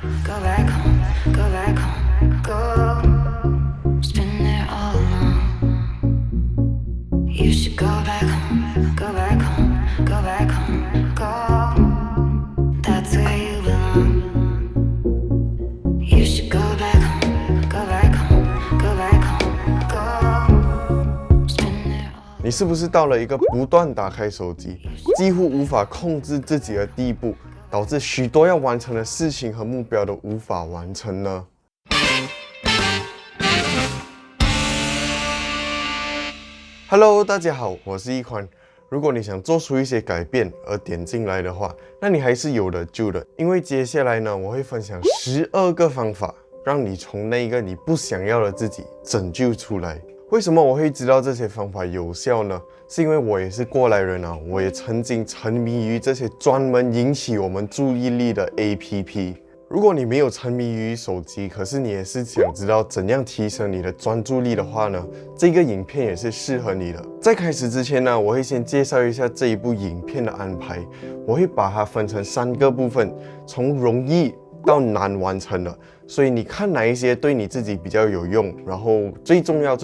Go back home, go back home, go. It's been there all along. You should go back home, go back home, go back home, go. That's where you belong. You should go back home, go back home, go back home, go. It's been there all. 你是不是到了一个不断打开手机，几乎无法控制自己的地步，导致许多要完成的事情和目标都无法完成呢？Hello， 大家好，我是易宽。如果你想做出一些改变而点进来的话，那你还是有的救的。因为接下来呢，我会分享12个方法，让你从那个你不想要的自己拯救出来。为什么我会知道这些方法有效呢？是因为我也是过来人啊，我也曾经沉迷于这些专门引起我们注意力的 APP。如果你没有沉迷于手机，可是你也是想知道怎样提升你的专注力的话呢，这个影片也是适合你的。在开始之前呢，我会先介绍一下这一部影片的安排，我会把它分成3个部分，从容易到难完成的。所以你看哪一些对你自己比较有用，然后最重要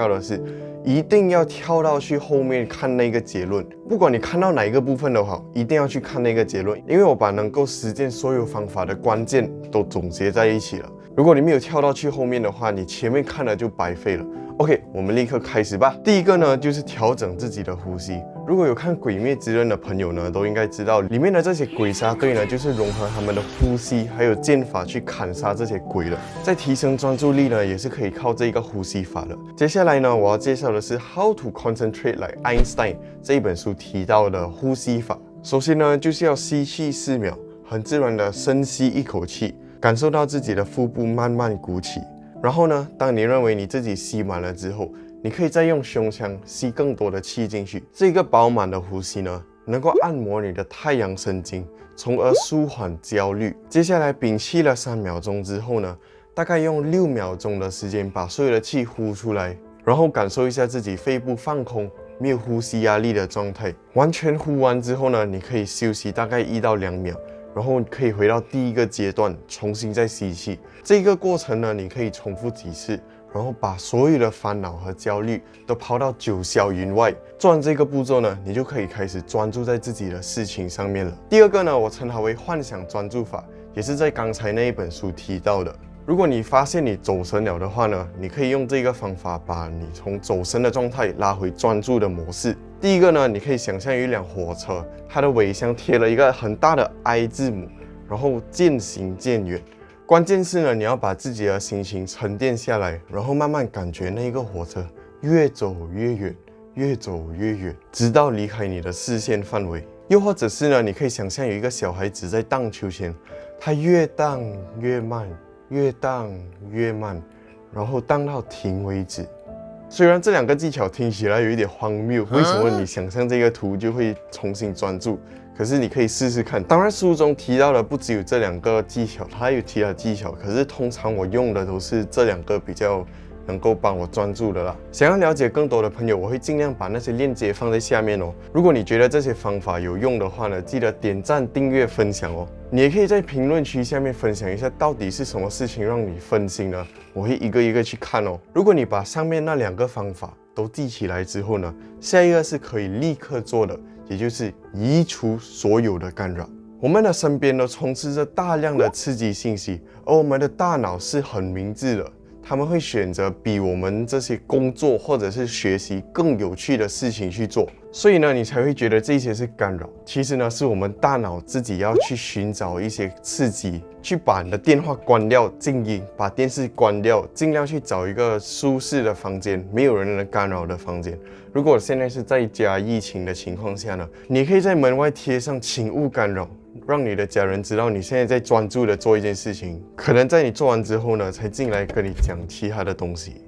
的是，一定要跳到去后面看那个结论。不管你看到哪一个部分都好，一定要去看那个结论，因为我把能够实践所有方法的关键都总结在一起了。如果你没有跳到去后面的话，你前面看了就白费了。OK， 我们立刻开始吧。第一个呢，就是调整自己的呼吸。如果有看《鬼灭之刃》的朋友呢，都应该知道，里面的这些鬼杀队呢，就是融合他们的呼吸还有剑法去砍杀这些鬼的。在提升专注力呢，也是可以靠这个呼吸法的。接下来呢，我要介绍的是《How to Concentrate Like Einstein》这一本书提到的呼吸法。首先呢，就是要吸气4秒，很自然的深吸一口气，感受到自己的腹部慢慢鼓起。然后呢，当你认为你自己吸满了之后，你可以再用胸腔吸更多的气进去。这个饱满的呼吸呢，能够按摩你的太阳神经，从而舒缓焦虑。接下来屏气了3秒钟之后呢，大概用6秒钟的时间把所有的气呼出来，然后感受一下自己肺部放空，没有呼吸压力的状态。完全呼完之后呢，你可以休息大概1到2秒。然后可以回到第一个阶段，重新再吸气。这个过程呢，你可以重复几次，然后把所有的烦恼和焦虑都抛到九霄云外。做完这个步骤呢，你就可以开始专注在自己的事情上面了。第二个呢，我称它为幻想专注法，也是在刚才那一本书提到的。如果你发现你走神了的话呢，你可以用这个方法把你从走神的状态拉回专注的模式。第一个呢，你可以想象一辆火车，它的尾箱贴了一个很大的 I 字母，然后渐行渐远。关键是呢，你要把自己的心情沉淀下来，然后慢慢感觉那个火车越走越远，越走越远，直到离开你的视线范围。又或者是呢，你可以想象有一个小孩子在荡秋千，他越荡越慢，越荡越慢，然后荡到停为止。虽然这2个技巧听起来有一点荒谬，为什么你想象这个图就会重新专注？可是你可以试试看。当然，书中提到的不只有这2个技巧，它还有其他技巧。可是通常我用的都是这2个比较能够帮我专注的啦。想要了解更多的朋友，我会尽量把那些链接放在下面哦。如果你觉得这些方法有用的话呢，记得点赞、订阅、分享哦。你也可以在评论区下面分享一下，到底是什么事情让你分心呢？我会一个一个去看哦。如果你把上面那2个方法都记起来之后呢，下一个是可以立刻做的，也就是移除所有的干扰。我们的身边都充斥着大量的刺激信息，而我们的大脑是很明智的，他们会选择比我们这些工作或者是学习更有趣的事情去做，所以呢，你才会觉得这些是干扰。其实呢，是我们大脑自己要去寻找一些刺激，去把你的电话关掉、静音，把电视关掉，尽量去找一个舒适的房间，没有人能干扰的房间。如果现在是在家疫情的情况下呢，你可以在门外贴上请勿干扰，让你的家人知道你现在在专注的做一件事情，可能在你做完之后呢，才进来跟你讲其他的东西。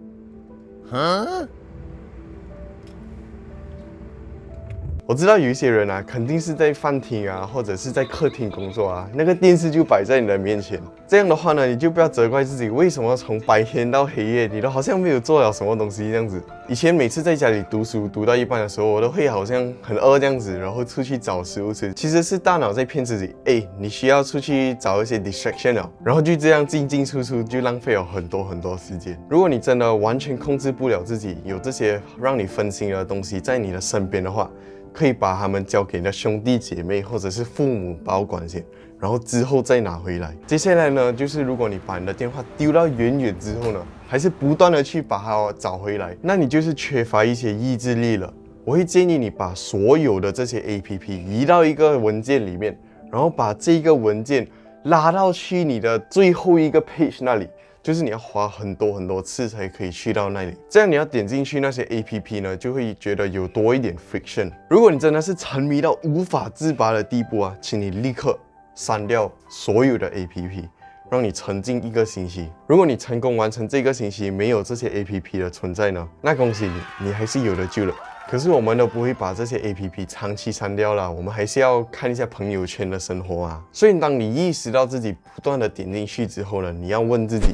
我知道有一些人啊，肯定是在饭厅啊，或者是在客厅工作啊，那个电视就摆在你的面前。这样的话呢，你就不要责怪自己为什么从白天到黑夜，你都好像没有做了什么东西这样子。以前每次在家里读书读到一半的时候，我都会好像很饿这样子，然后出去找食物吃。其实是大脑在骗自己，你需要出去找一些 distraction 了，然后就这样进进出出，就浪费了很多时间。如果你真的完全控制不了自己，有这些让你分心的东西在你的身边的话，可以把它们交给你的兄弟姐妹或者是父母保管先，然后之后再拿回来。接下来呢，就是如果你把你的电话丢到远远之后呢，还是不断的去把它找回来，那你就是缺乏一些意志力了。我会建议你把所有的这些 APP 移到一个文件里面，然后把这个文件拉到去你的最后一个 page 那里。就是你要花很多次才可以去到那里，这样你要点进去那些 APP 呢，就会觉得有多一点 friction。如果你真的是沉迷到无法自拔的地步啊，请你立刻删掉所有的 APP， 让你沉浸1个星期。如果你成功完成这个星期没有这些 APP 的存在呢，那恭喜你，你还是有的救了。可是我们都不会把这些 APP 长期删掉了，我们还是要看一下朋友圈的生活啊。所以当你意识到自己不断的点进去之后呢，你要问自己，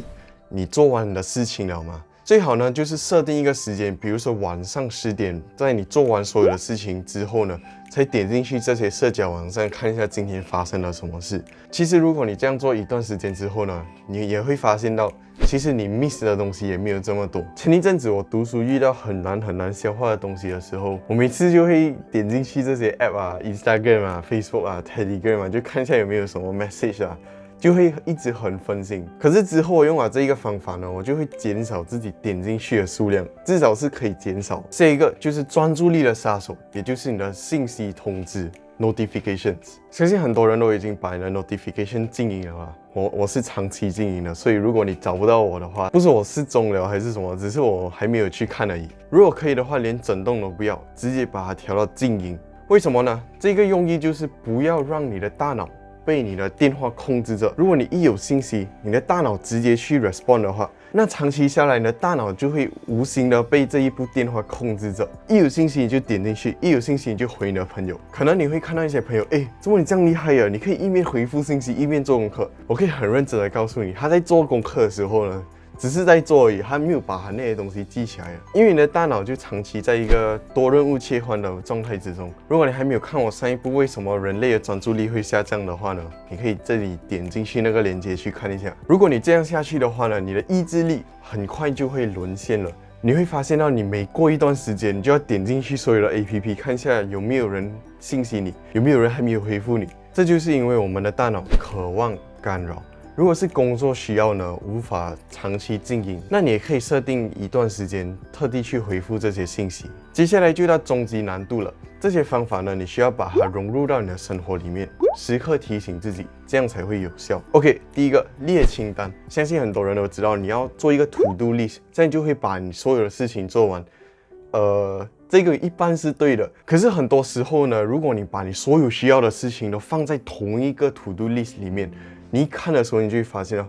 你做完你的事情了吗？最好呢就是设定一个时间，比如说晚上10点，在你做完所有的事情之后呢，才点进去这些社交网站看一下今天发生了什么事。其实如果你这样做一段时间之后呢，你也会发现到，其实你 miss 的东西也没有这么多。前一阵子我读书遇到很难消化的东西的时候，我每次就会点进去这些 app 啊 ，Instagram 啊 ，Facebook 啊 ，Telegram 啊，就看一下有没有什么 message 啊。就会一直很分心。可是之后我用了这一个方法呢，我就会减少自己点进去的数量，至少是可以减少。这一个就是专注力的杀手，也就是你的信息通知 notifications。相信很多人都已经把你的 notification 静音了吧？我是长期静音的，所以如果你找不到我的话，不是我失踪了还是什么，只是我还没有去看而已。如果可以的话，连震动都不要，直接把它调到静音。为什么呢？这个用意就是不要让你的大脑被你的电话控制着。如果你一有信息，你的大脑直接去 respond 的话，那长期下来，你的大脑就会无形的被这一部电话控制着。一有信息你就点进去，一有信息你就回你的朋友。可能你会看到一些朋友，怎么你这样厉害呀？你可以一面回复信息，一面做功课。我可以很认真的告诉你，他在做功课的时候呢，只是在做而已，他没有把他那些东西记起来了，因为你的大脑就长期在一个多任务切换的状态之中。如果你还没有看我上一部为什么人类的专注力会下降的话呢，你可以这里点进去那个链接去看一下。如果你这样下去的话呢，你的意志力很快就会沦陷了。你会发现到你每过一段时间，你就要点进去所有的 APP 看一下有没有人信息你，有没有人还没有回复你。这就是因为我们的大脑渴望干扰。如果是工作需要呢，无法长期静音，那你也可以设定一段时间，特地去回复这些信息。接下来就到终极难度了，这些方法呢，你需要把它融入到你的生活里面，时刻提醒自己，这样才会有效。OK， 第一个列清单，相信很多人都知道，你要做一个 to do list， 这样就会把你所有的事情做完。这个一般是对的，可是很多时候呢，如果你把你所有需要的事情都放在同一个 to do list 里面，你一看的时候，你就会发现到，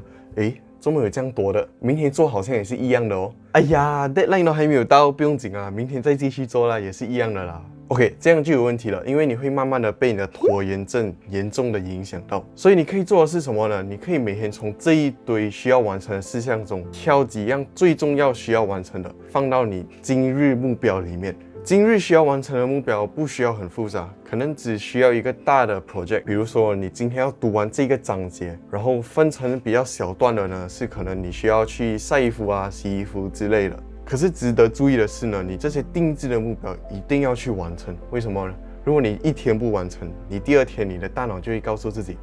怎么有这样多的？明天做好像也是一样的哦。哎呀 ，deadline 都还没有到，不用紧啊，明天再继续做啦，也是一样的啦。OK， 这样就有问题了，因为你会慢慢的被你的拖延症严重的影响到。所以你可以做的是什么呢？你可以每天从这一堆需要完成的事项中挑几样最重要需要完成的，放到你今日目标里面。今日需要完成的目标不需要很复杂，可能只需要一个大的 project， 比如说你今天要读完这个章节，然后分成比较小段的呢，是可能你需要去晒衣服啊、洗衣服之类的。可是值得注意的是呢，你这些定制的目标一定要去完成。为什么呢？如果你一天不完成，你第二天你的大脑就会告诉自己，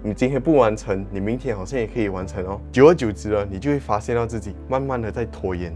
你今天不完成，你明天好像也可以完成哦。久而久之呢，你就会发现到自己慢慢的在拖延，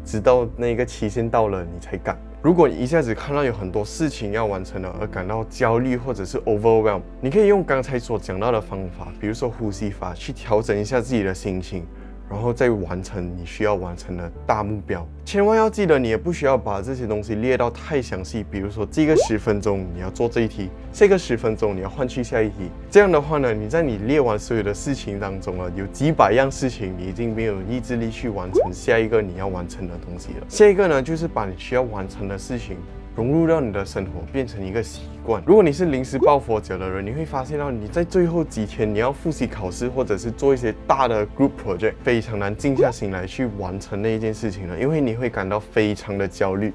直到那个期限到了，你才干。如果你一下子看到有很多事情要完成了，而感到焦虑或者是 overwhelm， 你可以用刚才所讲到的方法，比如说呼吸法，去调整一下自己的心情，然后再完成你需要完成的大目标。千万要记得，你也不需要把这些东西列到太详细，比如说这个10分钟你要做这一题，这个10分钟你要换去下一题。这样的话呢，你在你列完所有的事情当中有几百样事情，你已经没有意志力去完成下一个你要完成的东西了。下一个呢，就是把你需要完成的事情融入到你的生活，变成一个习惯。如果你是临时抱佛脚的人，你会发现到你在最后几天你要复习考试，或者是做一些大的 group project， 非常难静下心来去完成那一件事情了，因为你会感到非常的焦虑。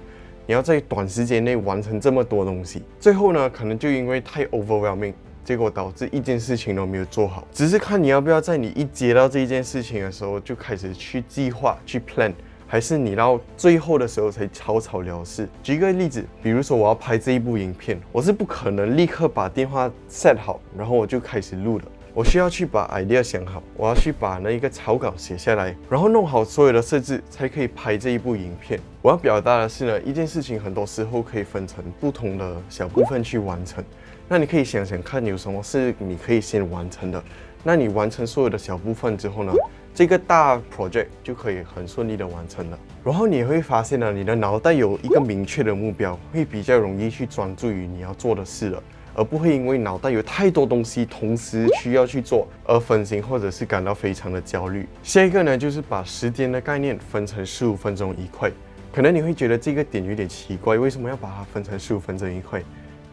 你要在短时间内完成这么多东西，最后呢，可能就因为太 overwhelming， 结果导致一件事情都没有做好。只是看你要不要在你一接到这一件事情的时候就开始去计划、去 plan， 还是你到最后的时候才草草了事。举一个例子，比如说我要拍这一部影片，我是不可能立刻把电话 set 好，然后我就开始录的。我需要去把 idea 想好，我要去把那一个草稿写下来，然后弄好所有的设置，才可以拍这一部影片。我要表达的是呢，一件事情很多时候可以分成不同的小部分去完成。那你可以想想看，有什么是你可以先完成的。那你完成所有的小部分之后呢，这个大 project 就可以很顺利的完成了。然后你会发现呢，你的脑袋有一个明确的目标，会比较容易去专注于你要做的事了。而不会因为脑袋有太多东西同时需要去做而分心，或者是感到非常的焦虑。下一个呢，就是把时间的概念分成15分钟一块。可能你会觉得这个点有点奇怪，为什么要把它分成15分钟一块？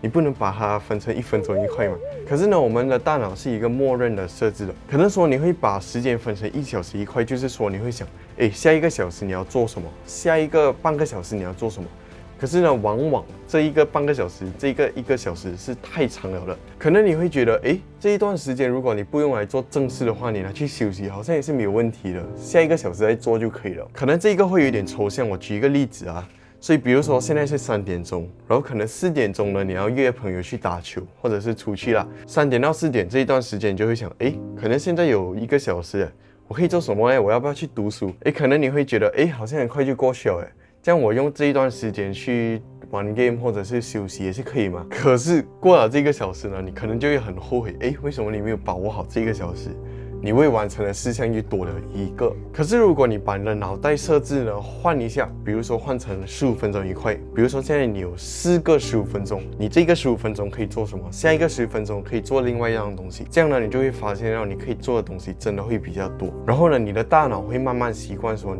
你不能把它分成1分钟一块嘛？可是呢，我们的大脑是一个默认的设置的。可能说你会把时间分成1小时一块，就是说你会想，下一个小时你要做什么？下一个半个小时你要做什么？可是呢，往往这一个半个小时，这个1个小时是太长了的。可能你会觉得，这一段时间如果你不用来做正事的话，你拿去休息，好像也是没有问题的。下1个小时再做就可以了。可能这个会有点抽象，我举一个例子啊。所以比如说现在是3点钟，然后可能4点钟呢，你要约朋友去打球，或者是出去啦。3点到4点这一段时间，你就会想，可能现在有1个小时，我可以做什么呢？我要不要去读书？可能你会觉得，好像很快就过去了，这样我用这一段时间去玩 game 或者是休息也是可以嘛。可是过了这个小时呢，你可能就会很后悔，为什么你没有把握好这个小时？你未完成的事项就多了1个。可是如果你把你的脑袋设置呢换一下，比如说换成15分钟一块，比如说现在你有4个15分钟，你这个15分钟可以做什么？下一个10分钟可以做另外一样东西。这样呢，你就会发现到你可以做的东西真的会比较多。然后呢，你的大脑会慢慢习惯说，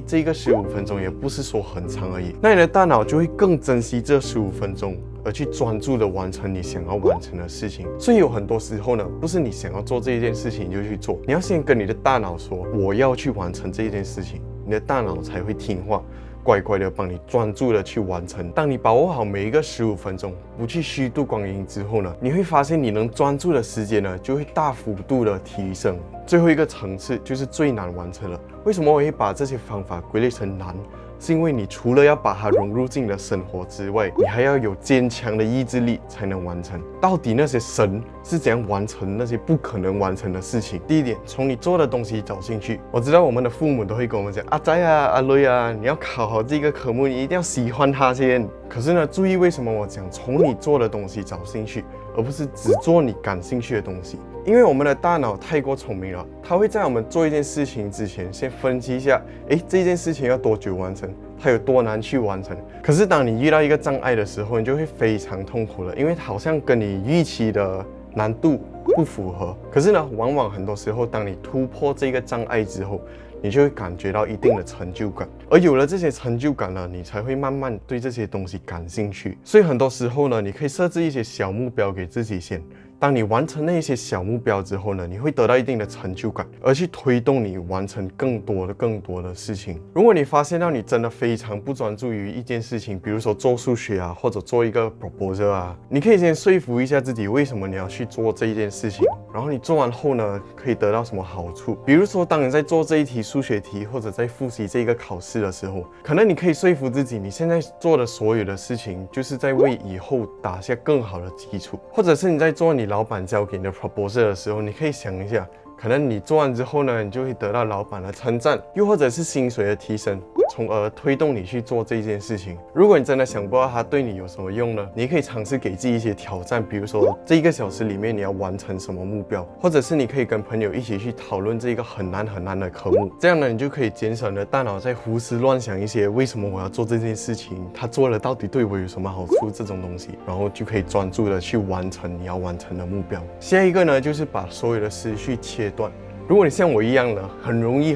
这个15分钟也不是说很长而已。那你的大脑就会更珍惜这15分钟。而去专注的完成你想要完成的事情。所以有很多时候呢，不是你想要做这一件事情你就去做，你要先跟你的大脑说我要去完成这一件事情，你的大脑才会听话，乖乖的帮你专注的去完成。当你把握好每一个15分钟，不去虚度光阴之后呢，你会发现你能专注的时间呢就会大幅度的提升。最后一个层次就是最难完成了。为什么我会把这些方法归类成难？是因为你除了要把它融入进你的生活之外，你还要有坚强的意志力才能完成。到底那些神是怎样完成那些不可能完成的事情？第一点，从你做的东西找兴趣。我知道我们的父母都会跟我们讲，阿仔啊、阿雷啊，你要考好这个科目，你一定要喜欢它先。可是呢，注意为什么我讲从你做的东西找兴趣，而不是只做你感兴趣的东西？因为我们的大脑太过聪明了，它会在我们做一件事情之前，先分析一下，这件事情要多久完成，它有多难去完成。可是当你遇到一个障碍的时候，你就会非常痛苦了，因为好像跟你预期的难度不符合。可是呢，往往很多时候，当你突破这个障碍之后，你就会感觉到一定的成就感，而有了这些成就感呢，你才会慢慢对这些东西感兴趣。所以很多时候呢，你可以设置一些小目标给自己先。当你完成那些小目标之后呢，你会得到一定的成就感，而去推动你完成更多的事情。如果你发现到你真的非常不专注于一件事情，比如说做数学啊，或者做一个 proposal 啊，你可以先说服一下自己为什么你要去做这一件事情，然后你做完后呢，可以得到什么好处。比如说当你在做这一题数学题，或者在复习这个考试的时候，可能你可以说服自己，你现在做的所有的事情就是在为以后打下更好的基础。或者是你在做你老板交给你的 proposal 的时候，你可以想一下，可能你做完之后呢，你就会得到老板的称赞，又或者是薪水的提升，从而推动你去做这件事情。如果你真的想不到它对你有什么用呢，你可以尝试给自己一些挑战，比如说这1个小时里面你要完成什么目标，或者是你可以跟朋友一起去讨论这个很难的科目。这样呢，你就可以减少你的大脑在胡思乱想一些为什么我要做这件事情，他做了到底对我有什么好处这种东西，然后就可以专注的去完成你要完成的目标。下一个呢，就是把所有的思绪切断。如果你像我一样的很容易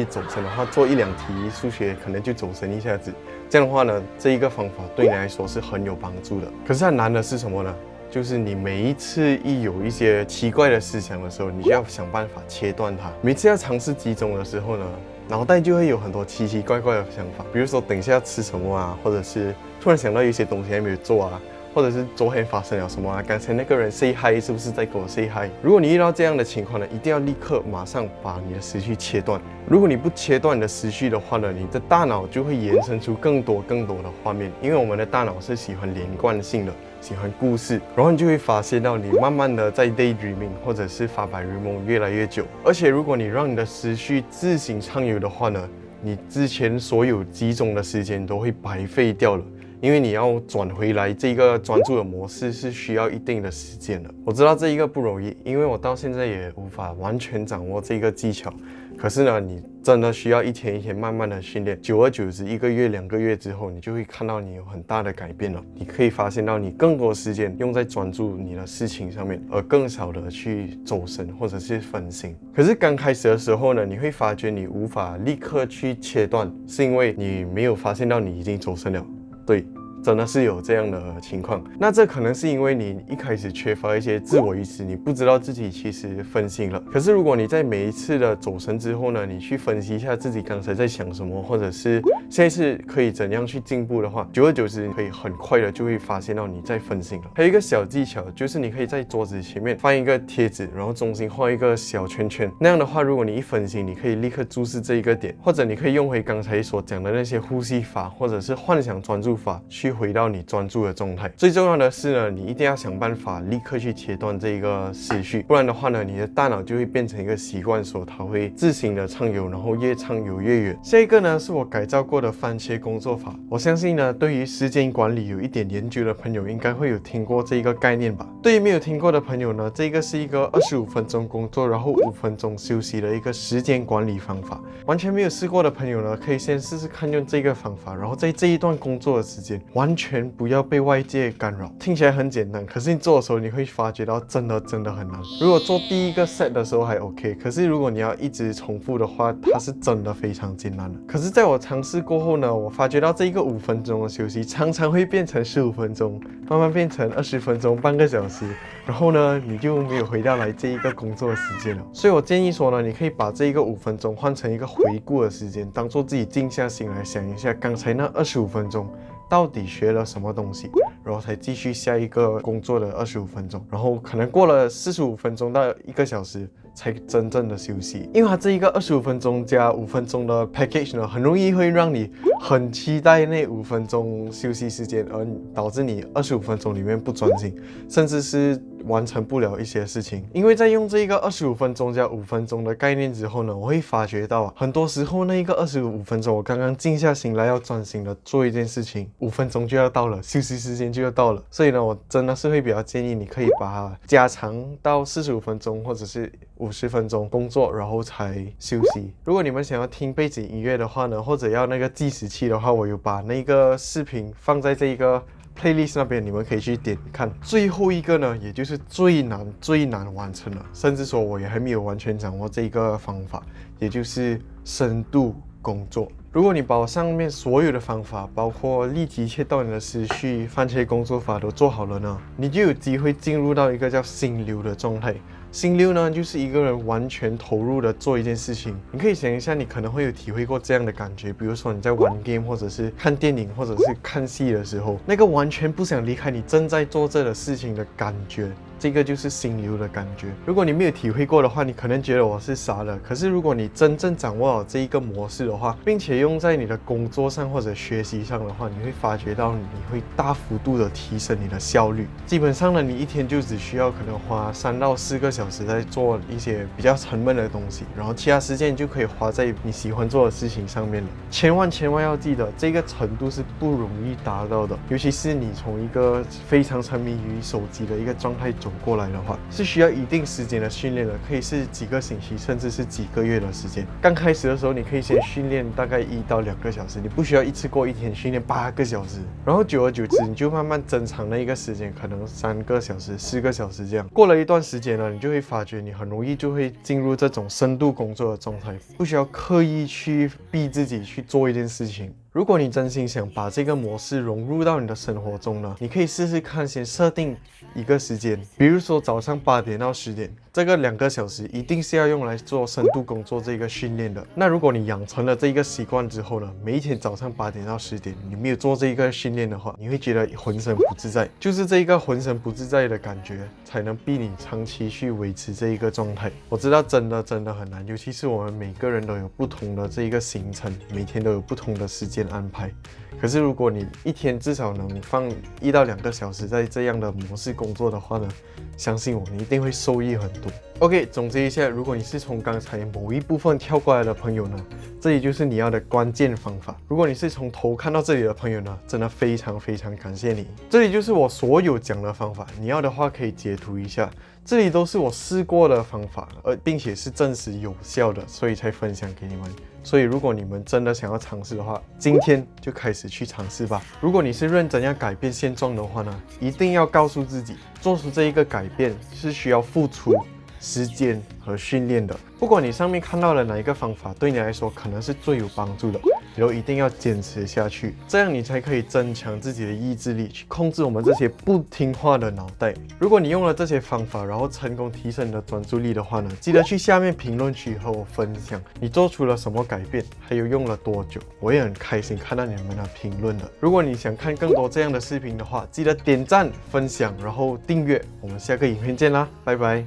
走神的话，做1-2题数学可能就走神一下子，这样的话呢，这一个方法对你来说是很有帮助的。可是它难的是什么呢？就是你每一次一有一些奇怪的思想的时候，你就要想办法切断它。每次要尝试集中的时候呢，脑袋就会有很多奇奇怪怪的想法，比如说等一下要吃什么啊，或者是突然想到一些东西还没有做啊，或者是昨天发生了什么啊，刚才那个人 say hi 是不是在跟我 say hi？ 如果你遇到这样的情况呢，一定要立刻马上把你的思绪切断。如果你不切断你的思绪的话呢，你的大脑就会延伸出更多的画面，因为我们的大脑是喜欢连贯性的，喜欢故事，然后你就会发现到你慢慢的在 daydreaming 或者是发白日梦越来越久。而且如果你让你的思绪自行畅游的话呢，你之前所有集中的时间都会白费掉了。因为你要转回来这个专注的模式是需要一定的时间的。我知道这一个不容易，因为我到现在也无法完全掌握这个技巧。可是呢，你真的需要一天一天慢慢的训练，久而久之，1个月、2个月之后，你就会看到你有很大的改变了。你可以发现到你更多时间用在专注你的事情上面，而更少的去走神或者是分心。可是刚开始的时候呢，你会发觉你无法立刻去切断，是因为你没有发现到你已经走神了。对，真的是有这样的情况。那这可能是因为你一开始缺乏一些自我意识，你不知道自己其实分心了。可是如果你在每一次的走神之后呢，你去分析一下自己刚才在想什么，或者是下一次可以怎样去进步的话，久而久之，你可以很快的就会发现到你在分心了。还有一个小技巧，就是你可以在桌子前面放一个贴纸，然后中心画一个小圈圈。那样的话，如果你一分心，你可以立刻注视这一个点，或者你可以用回刚才所讲的那些呼吸法，或者是幻想专注法，去回到你专注的状态。最重要的是呢，你一定要想办法立刻去切断这个思绪，不然的话呢，你的大脑就会变成一个习惯，说它会自行的畅游，然后越畅游越远。下一个呢，是我改造过的番茄工作法。我相信呢，对于时间管理有一点研究的朋友，应该会有听过这一个概念吧。对于没有听过的朋友呢，这个是一个25分钟工作，然后5分钟休息的一个时间管理方法。完全没有试过的朋友呢，可以先试试看用这个方法，然后在这一段工作的时间，完全不要被外界干扰。听起来很简单，可是你做的时候，你会发觉到真的很难。如果做第一个 set 的时候还 OK， 可是如果你要一直重复的话，它是真的非常艰难的。可是在我尝试过后呢，我发觉到这一个5分钟的休息，常常会变成15分钟，慢慢变成20分钟，半个小时，然后呢，你就没有回到来这一个工作的时间了。所以我建议说呢，你可以把这一个5分钟换成一个回顾的时间，当做自己静下心来想一下刚才那25分钟到底学了什么东西，然后才继续下一个工作的25分钟，然后可能过了45分钟到1个小时才真正的休息。因为它这一个25分钟加5分钟的 package 呢，很容易会让你很期待那5分钟休息时间，而导致你25分钟里面不专心，甚至是完成不了一些事情。因为在用这个25分钟加5分钟的概念之后呢，我会发觉到很多时候那一个25分钟，我刚刚静下心来要专心的做一件事情，5分钟就要到了，休息时间就要到了。所以呢，我真的是会比较建议你可以把它加长到45分钟或者是50分钟工作，然后才休息。如果你们想要听背景音乐的话呢，或者要那个计时器的话，我有把那个视频放在这一个playlist 那边，你们可以去点看。最后一个呢，也就是最难完成了，甚至说我也还没有完全掌握这个方法，也就是深度工作。如果你把我上面所有的方法，包括立即切断你的思绪、番茄工作法都做好了呢，你就有机会进入到一个叫心流的状态。心流呢，就是一个人完全投入的做一件事情。你可以想一下，你可能会有体会过这样的感觉，比如说你在玩 game， 或者是看电影，或者是看戏的时候，那个完全不想离开你正在做这的事情的感觉。这个就是心流的感觉。如果你没有体会过的话，你可能觉得我是傻的。可是如果你真正掌握好这一个模式的话，并且用在你的工作上或者学习上的话，你会发觉到你会大幅度的提升你的效率。基本上呢，你一天就只需要可能花3到4个小时在做一些比较沉闷的东西，然后其他时间你就可以花在你喜欢做的事情上面了。千万要记得，这个程度是不容易达到的，尤其是你从一个非常沉迷于手机的一个状态走过来的话，是需要一定时间的训练的，可以是几个星期，甚至是几个月的时间。刚开始的时候，你可以先训练大概1到2个小时，你不需要一次过一天训练8个小时，然后久而久之，你就慢慢增长那一个时间，可能3个小时、4个小时这样。过了一段时间呢，你就会发觉你很容易就会进入这种深度工作的状态，不需要刻意去逼自己去做一件事情。如果你真心想把这个模式融入到你的生活中呢，你可以试试看，先设定一个时间，比如说早上8点到10点，这个2个小时一定是要用来做深度工作这个训练的。那如果你养成了这一个习惯之后呢，每一天早上8点到10点，你没有做这一个训练的话，你会觉得浑身不自在，就是这一个浑身不自在的感觉，才能逼你长期去维持这一个状态。我知道真的很难，尤其是我们每个人都有不同的这一个行程，每天都有不同的时间安排。可是如果你一天至少能放1到2个小时在这样的模式工作的话呢，相信我，你一定会受益很多。OK， 总结一下，如果你是从刚才某一部分跳过来的朋友呢，这里就是你要的关键方法。如果你是从头看到这里的朋友呢，真的非常感谢你。这里就是我所有讲的方法，你要的话可以截图一下。这里都是我试过的方法，并且是证实有效的，所以才分享给你们。所以如果你们真的想要尝试的话，今天就开始去尝试吧。如果你是认真要改变现状的话呢，一定要告诉自己，做出这一个改变是需要付出时间和训练的。不管你上面看到的哪一个方法对你来说可能是最有帮助的，你都一定要坚持下去，这样你才可以增强自己的意志力，去控制我们这些不听话的脑袋。如果你用了这些方法，然后成功提升你的专注力的话呢，记得去下面评论区和我分享你做出了什么改变，还有用了多久，我也很开心看到你们的评论的。如果你想看更多这样的视频的话，记得点赞、分享，然后订阅。我们下个影片见啦，拜拜。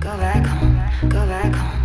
Go back home, go back home.